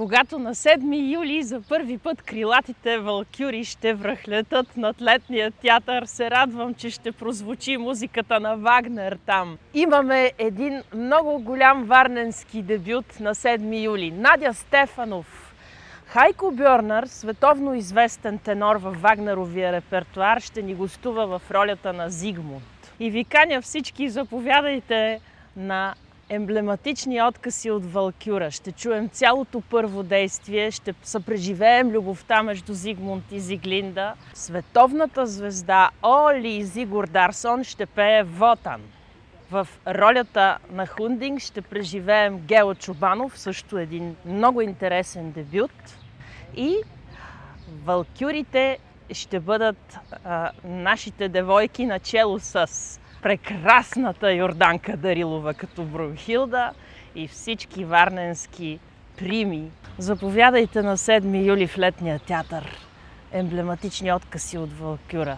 когато на 7 юли за първи път крилатите валкюри ще връхлетат над летния театър, се радвам, че ще прозвучи музиката на Вагнер там. Имаме един много голям варненски дебют на 7 юли. Надя Стефанов. Хайко Бьорнар, световно известен тенор във Вагнеровия репертуар, ще ни гостува в ролята на Зигмунд. И ви каня всички, заповядайте на емблематични откази от Валкюра. Ще чуем цялото първо действие, ще съпреживеем любовта между Зигмунд и Зиглинда. Световната звезда Оли Зигурдарсон ще пее Вотан. В ролята на Хундинг ще преживеем Гело Чубанов, също един много интересен дебют. И валкюрите ще бъдат нашите девойки начело с прекрасната Йорданка Дарилова като Брунхилда и всички варненски прими. Заповядайте на 7 юли в летния театър. Емблематични откази от Валкюра.